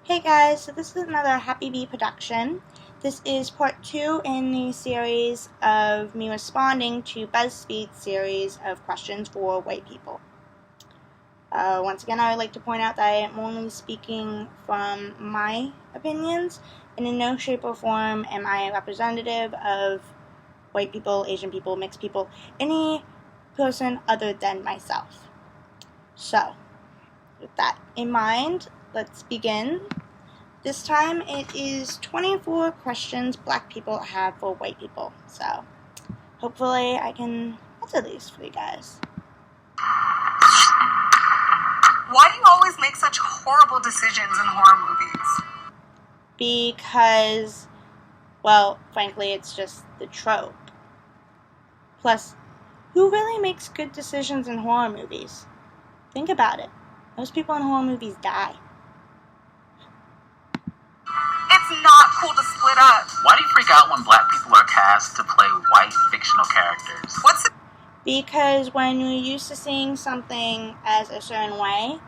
Hey guys, so this is another Happy Bee production. This is part 2 in the series of me responding to BuzzFeed's series of questions for white people. Once again, I would like to point out that I am only speaking from my opinions, and in no shape or form am I a representative of white people, Asian people, mixed people, any person other than myself. So, with that in mind, let's begin. This time it is 24 questions black people have for white people. So hopefully I can answer these for you guys. Why do you always make such horrible decisions in horror movies? Because, well, frankly, it's just the trope. Plus, who really makes good decisions in horror movies? Think about it. Most people in horror movies die. It's not cool to split up. Why do you freak out when black people are cast to play white fictional characters? What's the... Because when you're used to seeing something as a certain way,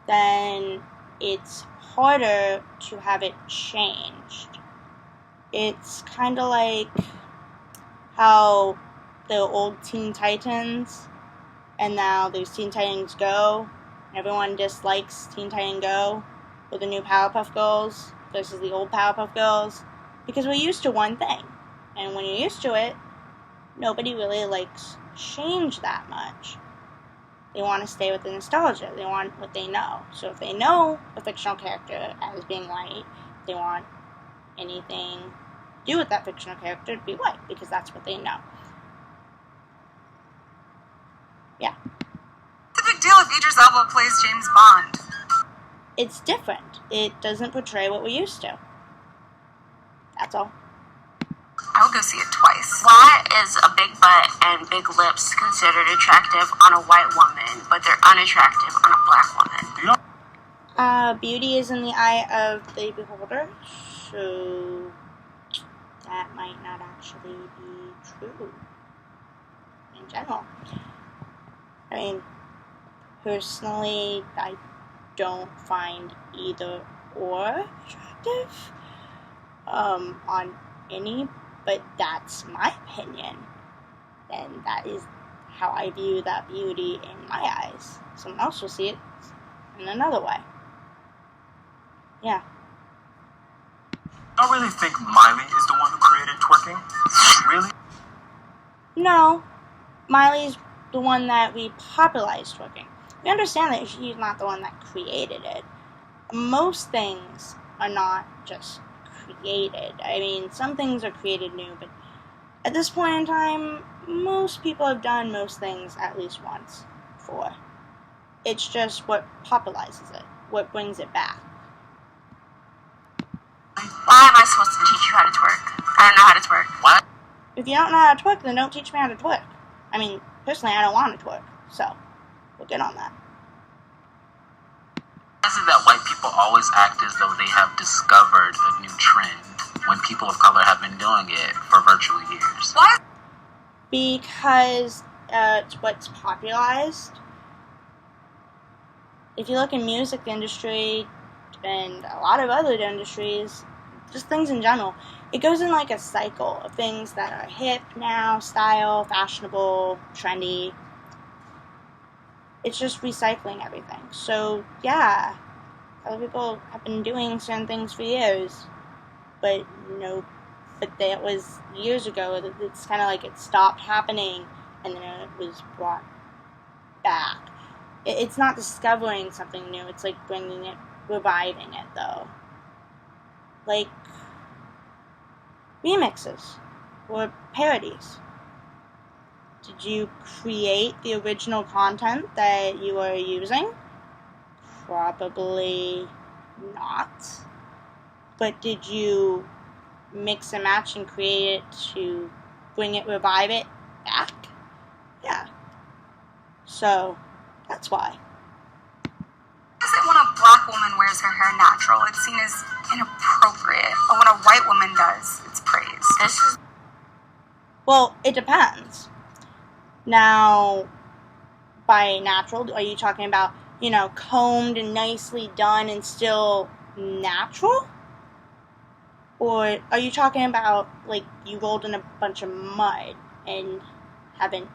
then it's harder to have it changed. It's kind of like how the old Teen Titans, and now there's Teen Titans Go. Everyone dislikes Teen Titan Go with the new Powerpuff Girls versus the old Powerpuff Girls, because we're used to one thing, and when you're used to it, nobody really likes change that much. They want to stay with the nostalgia. They want what they know. So if they know a fictional character as being white, they want anything to do with that fictional character to be white, because that's what they know. Yeah. What's the big deal if Idris Elba plays James Bond? It's different. It doesn't portray what we're used to. That's all. I would go see it twice. Why is a big butt and big lips considered attractive on a white woman, but they're unattractive on a black woman? Beauty is in the eye of the beholder, so that might not actually be true in general. I mean, personally, I don't find either or attractive on any, but that's my opinion, and that is how I view that beauty in my eyes. Someone else will see it in another way. Yeah. I don't really think Miley is the one who created twerking. Really? No, Miley's the one that repopularized twerking. We understand that she's not the one that created it. Most things are not just created. I mean, some things are created new, but at this point in time, most people have done most things at least once before. It's just what popularizes it, what brings it back. Why am I supposed to teach you how to twerk? I don't know how to twerk. What? If you don't know how to twerk, then don't teach me how to twerk. I mean, personally, I don't want to twerk, so we'll get on that. Why is it that white people always act as though they have discovered a new trend when people of color have been doing it for virtually years? Why? Because it's what's popularized. If you look in music industry and a lot of other industries, just things in general, it goes in like a cycle of things that are hip now, style, fashionable, trendy. It's just recycling everything. So yeah, other people have been doing certain things for years, but that was years ago. It's kind of like it stopped happening and then it was brought back. It's not discovering something new. It's like bringing it, reviving it though. Like remixes or parodies. Did you create the original content that you are using? Probably not. But did you mix and match and create it to revive it back? Yeah. So, that's why. Why is it when a black woman wears her hair natural, it's seen as inappropriate, but when a white woman does, it's praised? Well, it depends. Now, by natural, are you talking about, combed and nicely done and still natural? Or are you talking about, like, you rolled in a bunch of mud and haven't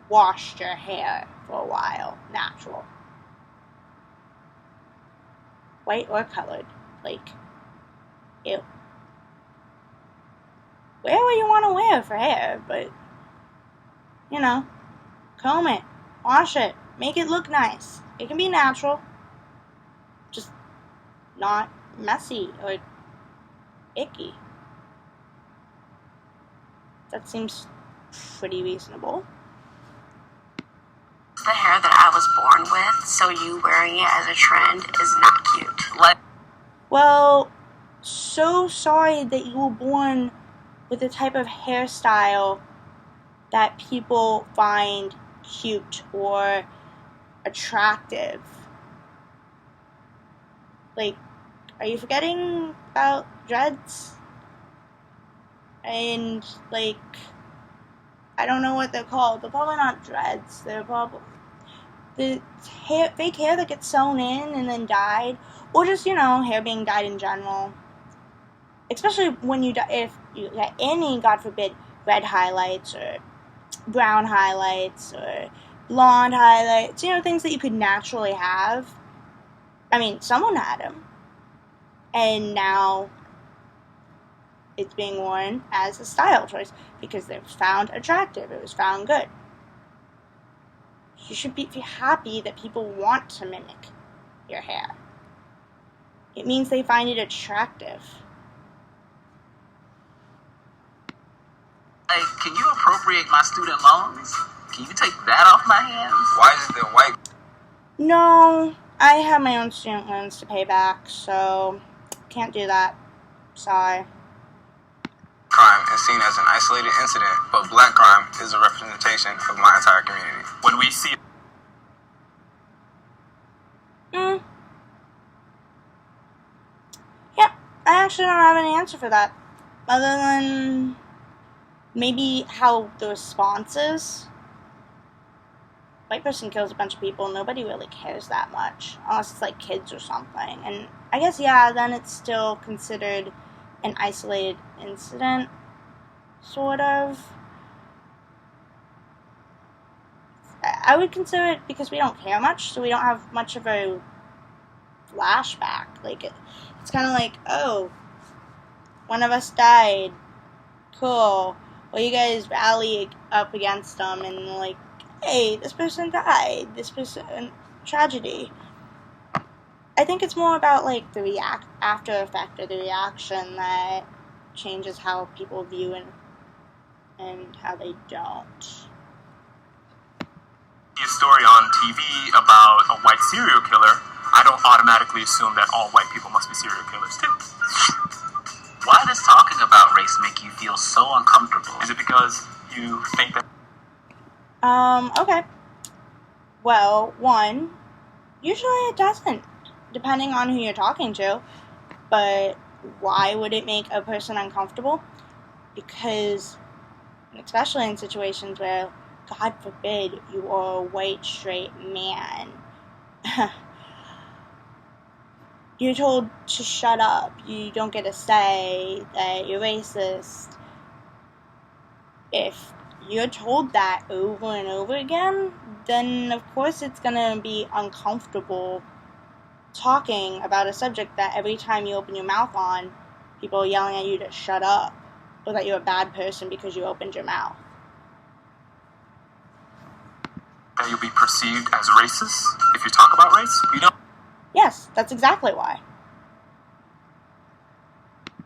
washed your hair for a while? Natural. White or colored? Like, ew. Wear what you want to wear for hair, but, you know, comb it, wash it, make it look nice. It can be natural, just not messy or icky. That seems pretty reasonable. The hair that I was born with, so you wearing it as a trend is not cute. Well, so sorry that you were born with the type of hairstyle that people find cute or attractive. Like, are you forgetting about dreads? And, like, I don't know what they're called. They're probably not dreads. They're probably the fake hair that gets sewn in and then dyed. Or just, hair being dyed in general. Especially when if you get any, God forbid, red highlights or brown highlights or blonde highlights, things that you could naturally have. I mean, someone had them. And now it's being worn as a style choice because it was found attractive. It was found good. You should be happy that people want to mimic your hair. It means they find it attractive. Like, can you appropriate my student loans? Can you take that off my hands? Why is it that white? No, I have my own student loans to pay back, so can't do that. Sorry. Crime is seen as an isolated incident, but black crime is a representation of my entire community. When we see Yeah, I actually don't have any answer for that. Other than maybe how the response is. White person kills a bunch of people, nobody really cares that much. Unless it's like kids or something. And I guess, then it's still considered an isolated incident, sort of. I would consider it because we don't care much, so we don't have much of a flashback. Like, it's kind of like, oh, one of us died. Cool. Well, you guys rally up against them and, like, hey, this person died. This person, tragedy. I think it's more about, like, the after effect or the reaction that changes how people view and how they don't. a story on TV about a white serial killer, I don't automatically assume that all white people must be serial killers too. Why does talking about race make you feel so uncomfortable? Is it because you think that? Okay. Well, one, usually it doesn't, depending on who you're talking to. But why would it make a person uncomfortable? Because, especially in situations where, God forbid, you are a white, straight man, you're told to shut up. You don't get to say that you're racist. If you're told that over and over again, then of course it's gonna be uncomfortable talking about a subject that every time you open your mouth on, people are yelling at you to shut up, or that you're a bad person because you opened your mouth. That you'll be perceived as racist if you talk about race? You don't Yes, that's exactly why.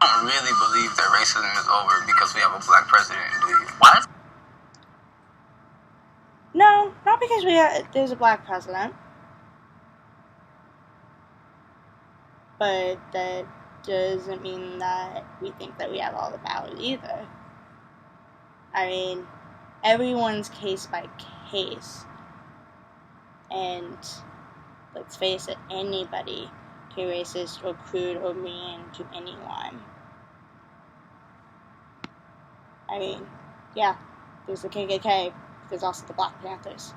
don't really believe that racism is over because we have a black president, do you? Why? No, not because there's a black president. But that doesn't mean that we think that we have all the power either. I mean, everyone's case by case. And let's face it, anybody can be racist or crude or mean to anyone. I mean, yeah, there's the KKK, there's also the Black Panthers.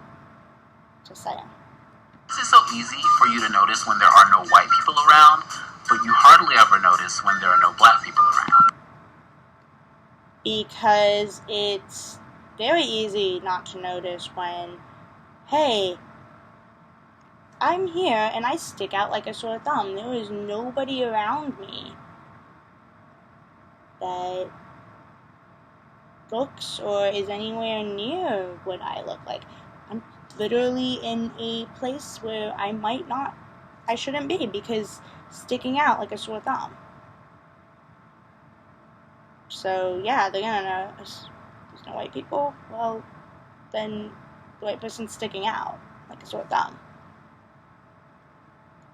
Just saying. Is it so easy for you to notice when there are no white people around, but you hardly notice when there are no black people around? Because it's very easy not to notice when, hey, I'm here and I stick out like a sore thumb. There is nobody around me that looks or is anywhere near what I look like. I'm literally in a place where I shouldn't be, because sticking out like a sore thumb. So yeah, they're gonna know there's no white people. Well, then the white person's sticking out like a sore thumb.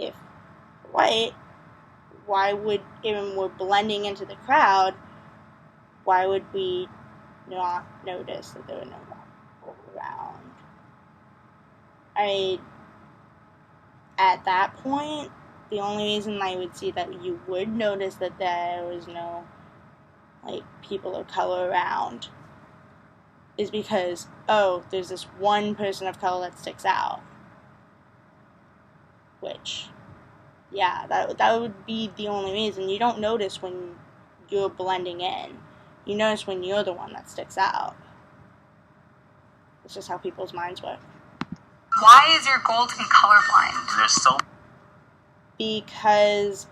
If white, why would, even we're blending into the crowd, why would we not notice that there were no people around? At that point, the only reason I would see that you would notice that there was no, people of color around is because, there's this one person of color that sticks out. Which, yeah, that would be the only reason. You don't notice when you're blending in. You notice when you're the one that sticks out. It's just how people's minds work. Why is your goal to be colorblind? There's so Because,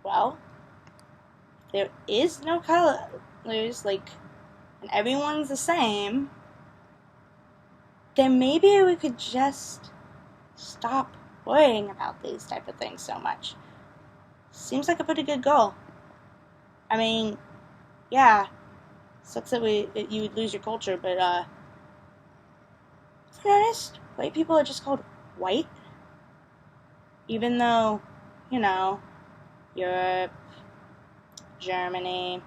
well, there is no color. There's and everyone's the same. Then maybe we could just stop worrying about these type of things so much. Seems like a pretty good goal. I mean, yeah, sucks that you would lose your culture, but have you noticed white people are just called white? Even though, Europe, Germany,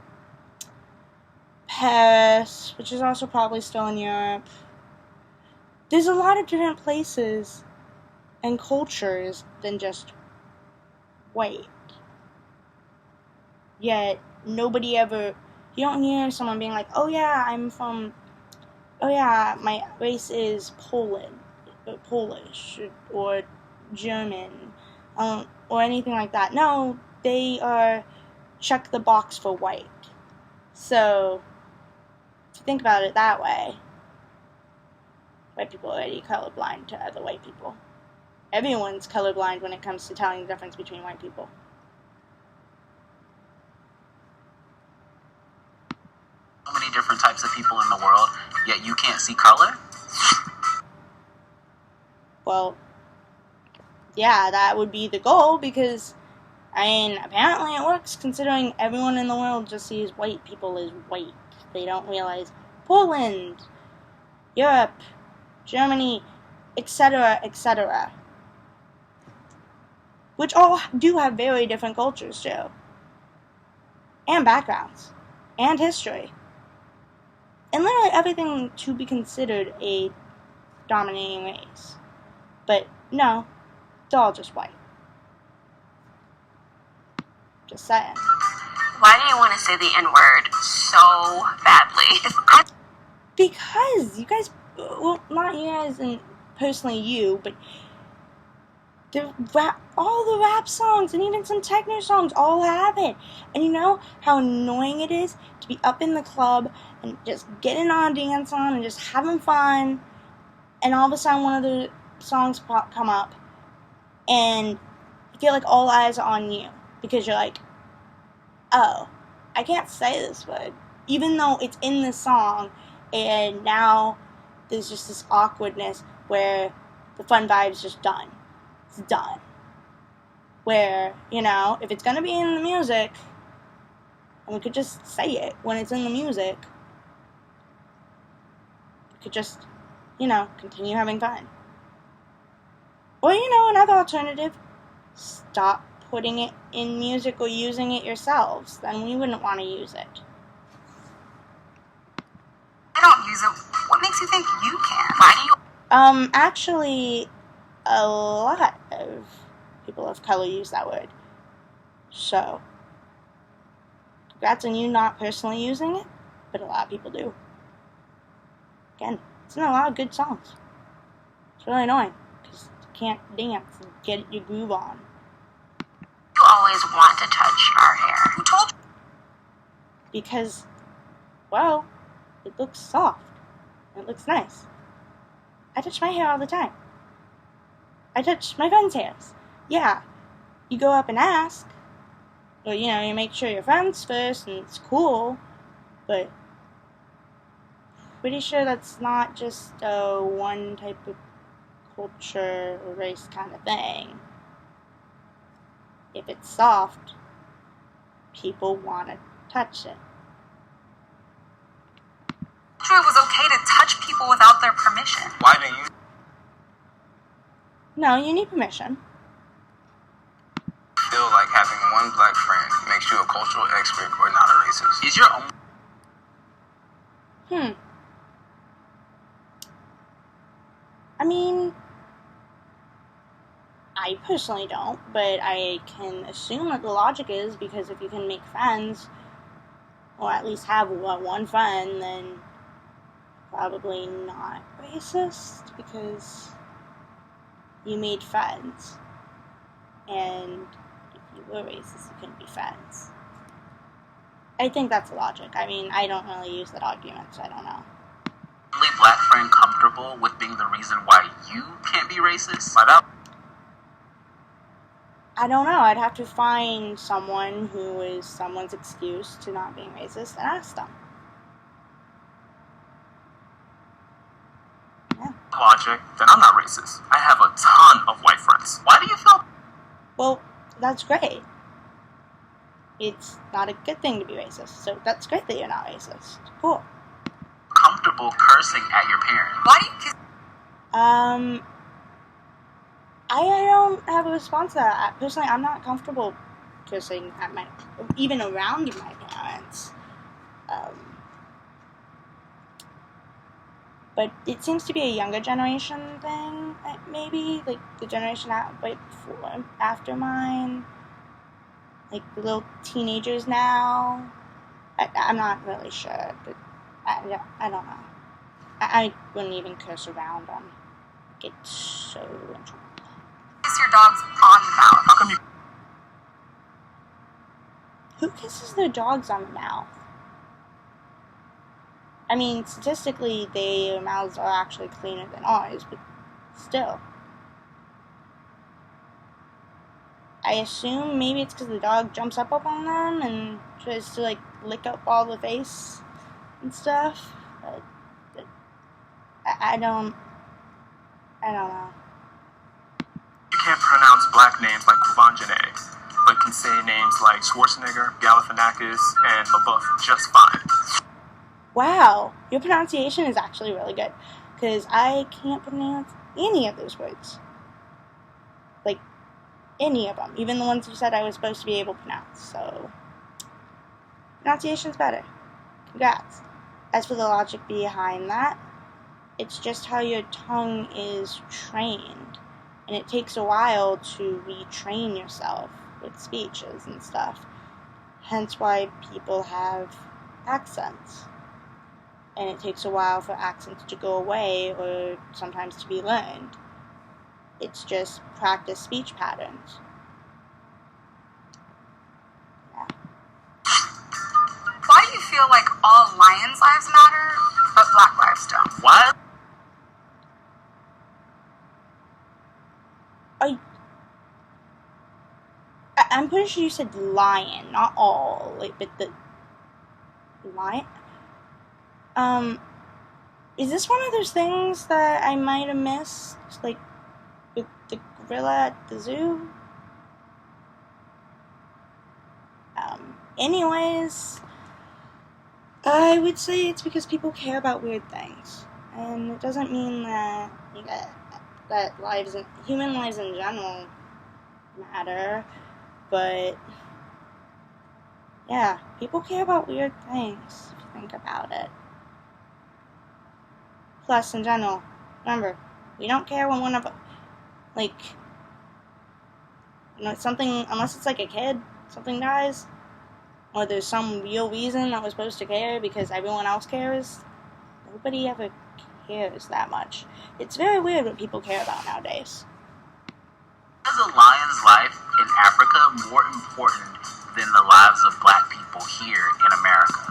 Paris, which is also probably still in Europe, there's a lot of different places and cultures than just white. Yet, nobody ever, you don't hear someone being like, my race is Polish, or German, or anything like that. No, they are check the box for white. So, if you think about it that way, white people are already colorblind to other white people. Everyone's colorblind when it comes to telling the difference between white people. So many different types of people in the world, yet you can't see color? Well, yeah, that would be the goal, because, apparently it works, considering everyone in the world just sees white people as white. They don't realize Poland, Europe, Germany, etc., etc., which all do have very different cultures, too, and backgrounds, and history, and literally everything to be considered a dominating race. But no, they're all just white. Just saying. Why do you want to say the N-word so badly? Because you guys, well, not you guys and personally you, but all the rap songs and even some techno songs all have it. And you know how annoying it is to be up in the club and just getting on a dance on and just having fun, and all of a sudden one of the songs come up and you feel like all eyes are on you, because you're like, oh, I can't say this word, even though it's in the song, and now there's just this awkwardness where the fun vibe's just done. It's done. Where, if it's going to be in the music, and we could just say it when it's in the music, we could just, continue having fun. Or, another alternative, stop putting it in music or using it yourselves. Then we wouldn't want to use it. I don't use it. What makes you think you can? Why do you? Actually, a lot of people of color use that word. So, congrats on you not personally using it, but a lot of people do. Again, it's in a lot of good songs. It's really annoying, because you can't dance and get your groove on. You always want to touch because, well, it looks soft. It looks nice. I touch my hair all the time. I touch my friends' hairs. Yeah, you go up and ask, or, you make sure you're friends first, and it's cool, but pretty sure that's not just a one type of culture or race kind of thing. If it's soft, people want to touch it. It was okay to touch people without their permission. Why do you No, you need permission. feel like having one black friend makes you a cultural expert or not a racist? Is your own I mean, I personally don't, but I can assume what the logic is, because if you can make friends, or at least have one friend, then probably not racist, because you made friends. And if you were racist, you couldn't be friends. I think that's the logic. I mean, I don't really use that argument, so I don't know. only black friend comfortable with being the reason why you can't be racist? I don't know. I'd have to find someone who is someone's excuse to not being racist and ask them. Yeah. Logic, then I'm not racist. I have a ton of white friends. Why do you feel Well, that's great. It's not a good thing to be racist, so that's great that you're not racist. Cool. comfortable cursing at your parents? Why do you kiss? I don't have a response to that. Personally, I'm not comfortable kissing at even around my parents. But it seems to be a younger generation thing, maybe, like the generation after mine, like the little teenagers now. I'm not really sure, but I don't know. I wouldn't even curse around them. Get so in trouble. Kiss your dog's paw in the mouth. How come you? Who kisses their dogs on the mouth? I mean, statistically, their mouths are actually cleaner than ours, but still. I assume maybe it's because the dog jumps up on them and tries to, lick up all the face and stuff. But I don't know. You can't pronounce black names like Kuvanjane, but can say names like Schwarzenegger, Galifianakis, and LaBeouf just fine. Wow, your pronunciation is actually really good, because I can't pronounce any of those words. Any of them, even the ones you said I was supposed to be able to pronounce, so pronunciation's better. Congrats. As for the logic behind that, it's just how your tongue is trained, and it takes a while to retrain yourself with speeches and stuff, hence why people have accents. And it takes a while for accents to go away or sometimes to be learned. It's just practice speech patterns. Yeah. Why do you feel like all lions' lives matter, but black lives don't? What? I'm pretty sure you said lion, not all. But the lion. Is this one of those things that I might have missed? With the gorilla at the zoo? Anyways, I would say it's because people care about weird things. And it doesn't mean that human lives in general matter, but yeah, people care about weird things, if you think about it. Plus, in general, remember, we don't care when one of, something, unless it's a kid, something dies, or there's some real reason that we're supposed to care because everyone else cares. Nobody ever cares that much. It's very weird what people care about nowadays. Is a lion's life in Africa more important than the lives of black people here in America?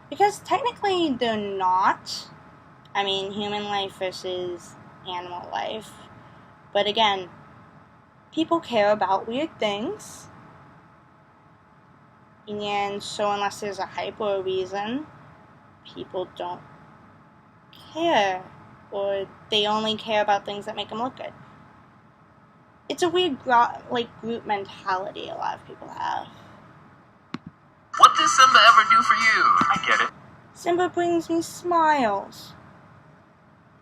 because technically they're not. I mean, human life versus animal life. But again, people care about weird things. And so unless there's a hype or a reason, people don't care. Or they only care about things that make them look good. It's a weird group mentality a lot of people have. What does Simba ever do for you? I get it. Simba brings me smiles.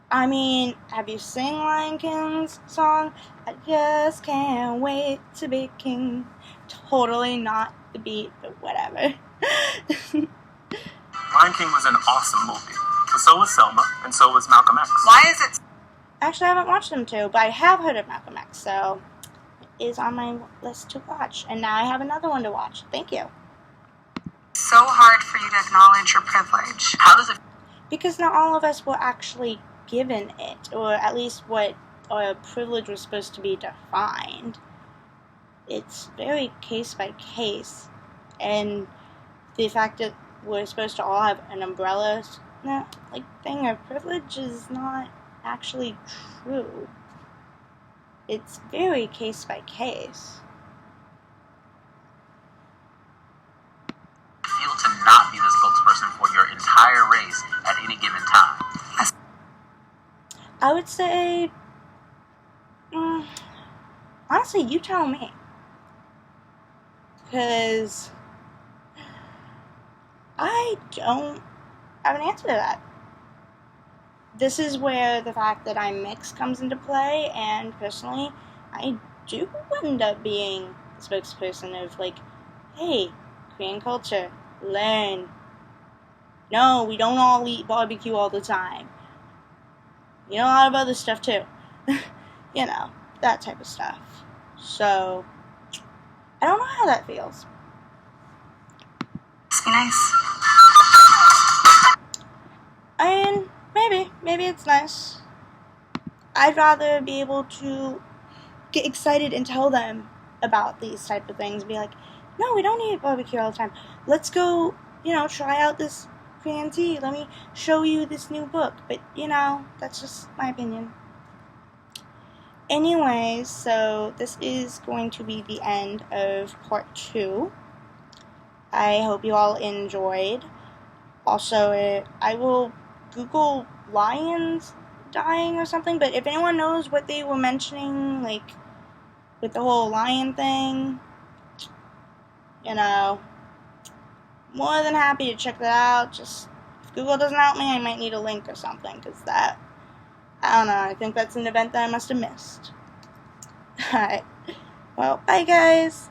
I mean, have you seen Lion King's song? I just can't wait to be king. Totally not the beat, but whatever. Lion King was an awesome movie. But so was Selma, and so was Malcolm X. Why is it Actually, I haven't watched them too, but I have heard of Malcolm X, so it is on my list to watch. And now I have another one to watch. Thank you. so hard for you to acknowledge your privilege? How does it Because not all of us were actually given it, or at least what our privilege was supposed to be defined. It's very case by case, and the fact that we're supposed to all have an umbrella thing of privilege is not actually true. It's very case by case. feel to not be the spokesperson for your entire race at any given time? I would say, honestly, you tell me. Because I don't have an answer to that. This is where the fact that I'm mixed comes into play, and personally, I do end up being the spokesperson of, hey, Korean culture, learn. No, we don't all eat barbecue all the time. You know, a lot of other stuff too. You know, that type of stuff. So, I don't know how that feels. Must be nice. I mean, maybe it's nice. I'd rather be able to get excited and tell them about these type of things. Be like, no, we don't eat barbecue all the time. Let's go, try out this Korean tea. Let me show you this new book. But, that's just my opinion. Anyways, so this is going to be the end of part 2. I hope you all enjoyed. Also, I will Google lions dying or something, but if anyone knows what they were mentioning, with the whole lion thing, more than happy to check that out. Just, if Google doesn't help me, I might need a link or something, because I don't know, I think that's an event that I must have missed. Alright, well, bye guys!